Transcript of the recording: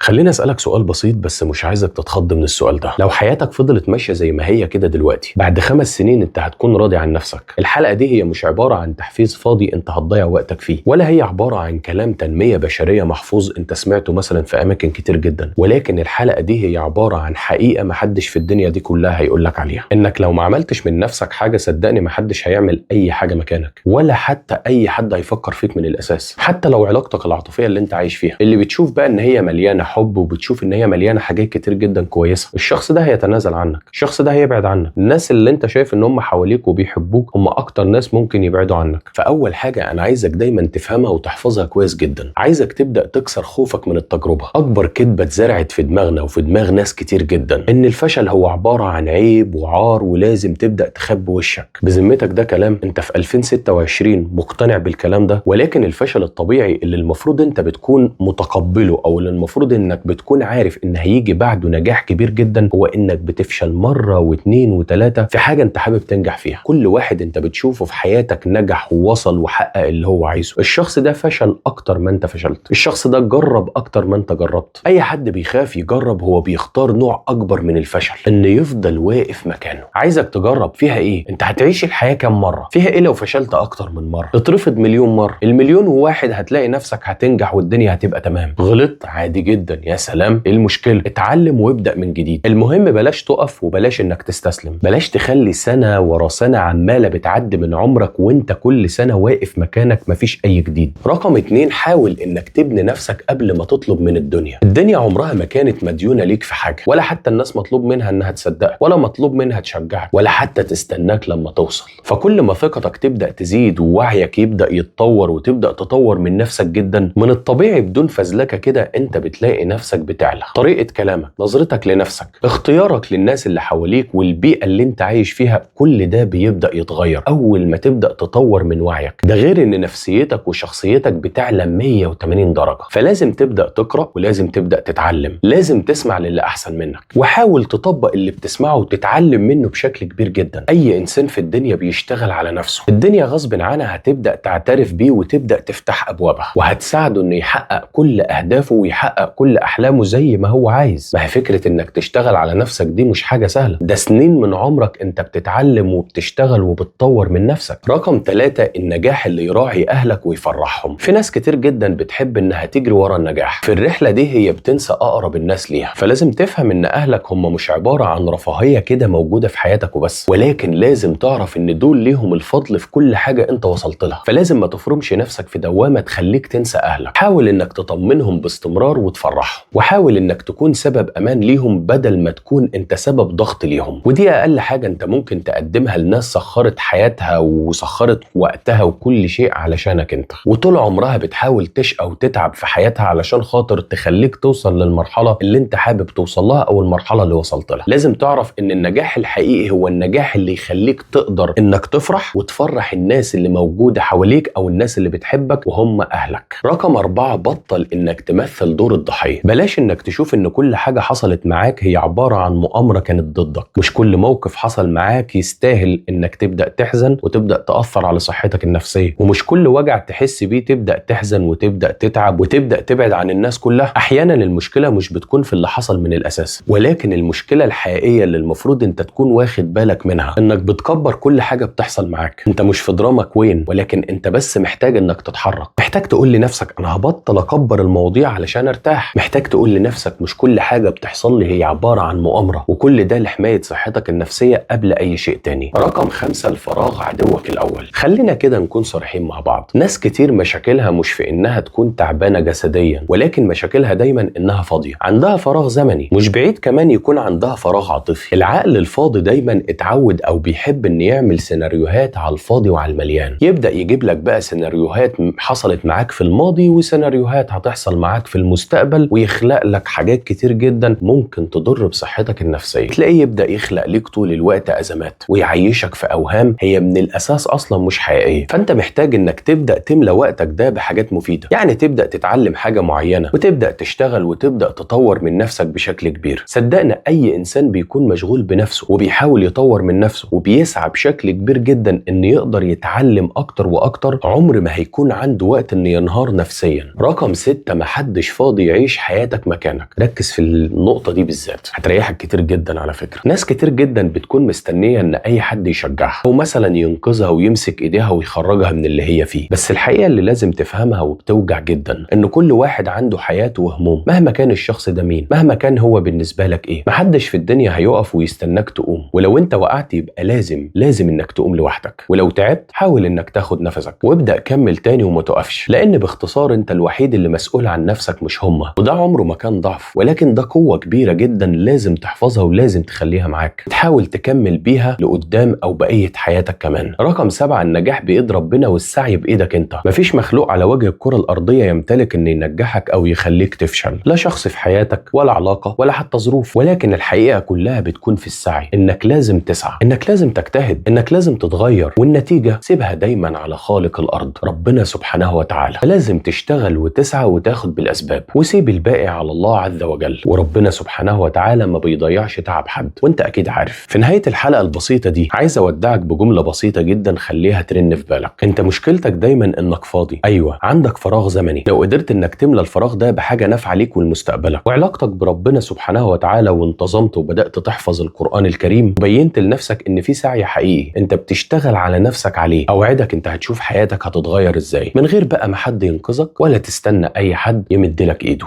خليني أسألك سؤال بسيط بس مش عايزك تتخض من السؤال ده. لو حياتك فضلت ماشية زي ما هي كده دلوقتي، بعد 5 سنين انت هتكون راضي عن نفسك؟ الحلقة دي هي مش عبارة عن تحفيز فاضي انت هتضيع وقتك فيه، ولا هي عبارة عن كلام تنمية بشرية محفوظ انت سمعته مثلا في أماكن كتير جدا، ولكن الحلقة دي هي عبارة عن حقيقة محدش في الدنيا دي كلها هيقولك عليها. انك لو ما عملتش من نفسك حاجة صدقني محدش هيعمل أي حاجة مكانك، ولا حتى أي حد هيفكر فيك من الأساس. حتى لو علاقتك العاطفية اللي انت عايش فيها اللي بتشوف بقى ان هي مليانة حب وبتشوف ان هي مليانه حاجات كتير جدا كويسه، الشخص ده هيتنازل عنك، الشخص ده هيبعد عنك. الناس اللي انت شايف ان هم حواليك وبيحبوك هم اكتر ناس ممكن يبعدوا عنك. فاول حاجه انا عايزك دايما تفهمها وتحفظها كويس جدا، عايزك تبدا تكسر خوفك من التجربه. اكبر كذبه اتزرعت في دماغنا وفي دماغ ناس كتير جدا ان الفشل هو عباره عن عيب وعار ولازم تبدا تخبي وشك. بذمتك ده كلام؟ انت في 2026 مقتنع بالكلام ده؟ ولكن الفشل الطبيعي اللي المفروض انت بتكون متقبله او اللي المفروض انك بتكون عارف ان هيجي بعده نجاح كبير جدا هو انك بتفشل مرة واثنين وثلاثة في حاجة انت حابب تنجح فيها. كل واحد انت بتشوفه في حياتك نجح ووصل وحقق اللي هو عايزه، الشخص ده فشل اكتر ما انت فشلت، الشخص ده جرب اكتر ما انت جربت. اي حد بيخاف يجرب هو بيختار نوع اكبر من الفشل، ان يفضل واقف مكانه. عايزك تجرب. فيها ايه؟ انت هتعيش الحياة كام مرة؟ فيها ايه لو فشلت اكتر من مرة؟ اترفض مليون مرة، المليون وواحد هتلاقي نفسك هتنجح والدنيا هتبقى تمام. غلطت عادي جدا، يا سلام، ايه المشكلة؟ اتعلم وابدأ من جديد. المهم بلاش تقف وبلاش انك تستسلم، بلاش تخلي سنة ورا سنة عمالة بتعدي من عمرك وانت كل سنة واقف مكانك مفيش اي جديد. رقم 2، حاول انك تبني نفسك قبل ما تطلب من الدنيا. الدنيا عمرها ما كانت مديونة ليك في حاجة، ولا حتى الناس مطلوب منها انها تصدقك، ولا مطلوب منها تشجعك، ولا حتى تستناك لما توصل. فكل ما ثقتك تبدأ تزيد ووعيك يبدأ يتطور وتبدأ تطور من نفسك جدا، من الطبيعي بدون فزلكة كده انت بتلاقي نفسك بتعلى. طريقة كلامك، نظرتك لنفسك، اختيارك للناس اللي حواليك والبيئة اللي انت عايش فيها، كل ده بيبدأ يتغير اول ما تبدأ تطور من وعيك. ده غير ان نفسيتك وشخصيتك بتعلى 180 درجة. فلازم تبدأ تقرأ ولازم تبدأ تتعلم، لازم تسمع للي احسن منك، وحاول تطبق اللي بتسمعه وتتعلم منه بشكل كبير جدا. اي انسان في الدنيا بيشتغل على نفسه، الدنيا غصب عنها هتبدأ تعترف بيه وتبدأ تفتح ابوابها وهتساعده انه يحقق كل اهدافه ويحقق كل احلامه زي ما هو عايز. ما هي فكرة انك تشتغل على نفسك دي مش حاجة سهلة، ده سنين من عمرك انت بتتعلم وبتشتغل وبتطور من نفسك. رقم 3، النجاح اللي يراعي اهلك ويفرحهم. في ناس كتير جدا بتحب انها تجري ورا النجاح، في الرحلة دي هي بتنسى اقرب الناس ليها. فلازم تفهم ان اهلك هم مش عبارة عن رفاهية كده موجودة في حياتك وبس، ولكن لازم تعرف ان دول ليهم الفضل في كل حاجة انت وصلت لها. فلازم ما تفرمش نفسك في دوامة تخليك تنسى اهلك. حاول انك تطمنهم باستمرار وتفرحهم، وحاول انك تكون سبب امان ليهم بدل ما تكون انت سبب ضغط ليهم. ودي اقل حاجة انت ممكن تقدمها لناس سخرت حياتها وسخرت وقتها وكل شيء علشانك انت، وطول عمرها بتحاول تشقى وتتعب في حياتها علشان خاطر تخليك توصل للمرحلة اللي انت حابب توصل لها او المرحلة اللي وصلت لها. لازم تعرف ان النجاح الحقيقي هو النجاح اللي يخليك تقدر انك تفرح وتفرح الناس اللي موجودة حواليك او الناس اللي بتحبك وهم اهلك. رقم 4، بطل انك تمثل دور الضحية. بلاش انك تشوف ان كل حاجة حصلت معاك هي عبارة عن مؤامرة كانت ضدك. مش كل موقف حصل معاك يستاهل انك تبدأ تحزن وتبدأ تأثر على صحتك النفسية، ومش كل وجع تحس بيه تبدأ تحزن وتبدأ تتعب وتبدأ تبعد عن الناس كلها. احيانا المشكلة مش بتكون في اللي حصل من الاساس، ولكن المشكلة الحقيقية اللي المفروض انت تكون واخد بالك منها انك بتكبر كل حاجة بتحصل معاك. انت مش في دراما كوين، ولكن انت بس محتاج انك تتحرك. محتاج تقول لنفسك انا هبطل اكبر المواضيع علشان ارتاح. محتاج تقول لنفسك مش كل حاجة بتحصل لي هي عبارة عن مؤامرة، وكل ده لحماية صحتك النفسية قبل اي شيء تاني. رقم 5، الفراغ عدوك الاول. خلينا كده نكون صريحين مع بعض، ناس كتير مشاكلها مش في انها تكون تعبانة جسديا، ولكن مشاكلها دايما انها فاضية، عندها فراغ زمني. مش بعيد كمان يكون عندها فراغ عاطفي. العقل الفاضي دايما اتعود او بيحب ان يعمل سيناريوهات على الفاضي وعلى المليان. يبدأ يجيب لك بقى سيناريوهات حصلت معاك في الماضي وسيناريوهات هتحصل معاك في المستقبل، ويخلق لك حاجات كتير جدا ممكن تضر بصحتك النفسية. تلاقيه يبدأ يخلق ليك طول الوقت أزمات ويعيشك في أوهام هي من الأساس أصلا مش حقيقية. فأنت محتاج إنك تبدأ تملى وقتك ده بحاجات مفيدة، يعني تبدأ تتعلم حاجة معينة وتبدأ تشتغل وتبدأ تطور من نفسك بشكل كبير. صدقنا أي إنسان بيكون مشغول بنفسه وبيحاول يطور من نفسه وبيسعى بشكل كبير جدا إن يقدر يتعلم أكتر وأكتر، عمر ما هيكون عنده وقت إن ينهار نفسيا. رقم 6، محدش فاضي يعيش تعيش حياتك مكانك. ركز في النقطة دي بالذات، هتريحك كتير جدا. على فكرة ناس كتير جدا بتكون مستنية ان اي حد يشجعها او مثلا ينقذها ويمسك ايديها ويخرجها من اللي هي فيه، بس الحقيقة اللي لازم تفهمها وبتوجع جدا ان كل واحد عنده حياته وهموم. مهما كان الشخص ده مين، مهما كان هو بالنسبة لك ايه، محدش في الدنيا هيقف ويستناك تقوم. ولو انت وقعت يبقى لازم انك تقوم لوحدك. ولو تعبت حاول انك تاخد نفسك وابدأ كمل تاني وما تقفش، لان باختصار انت الوحيد اللي مسؤول عن نفسك مش هما. وده عمره ما كان ضعف، ولكن ده قوة كبيرة جدا لازم تحفظها ولازم تخليها معاك، تحاول تكمل بيها لقدام او بقية حياتك كمان. رقم 7، النجاح بإيد ربنا والسعي بإيدك انت. مفيش مخلوق على وجه الكرة الأرضية يمتلك ان ينجحك او يخليك تفشل، لا شخص في حياتك ولا علاقة ولا حتى ظروف. ولكن الحقيقة كلها بتكون في السعي، انك لازم تسعى، انك لازم تجتهد، انك لازم تتغير، والنتيجة سيبها دايما على خالق الأرض ربنا سبحانه وتعالى. لازم تشتغل وتسعى وتاخد بالأسباب، وسيب الباقي على الله عز وجل. وربنا سبحانه وتعالى ما بيضيعش تعب حد، وانت اكيد عارف. في نهاية الحلقة البسيطة دي عايز اودعك بجملة بسيطة جدا خليها ترن في بالك. انت مشكلتك دايما انك فاضي. ايوه، عندك فراغ زمني. لو قدرت انك تملى الفراغ ده بحاجة نافعة ليك ولمستقبلك وعلاقتك بربنا سبحانه وتعالى، وانتظمت وبدأت تحفظ القرآن الكريم وبينت لنفسك ان في سعي حقيقي انت بتشتغل على نفسك عليه، اوعدك انت هتشوف حياتك هتتغير ازاي من غير بقى ما حد ينقذك ولا تستنى اي حد يمدلك ايده.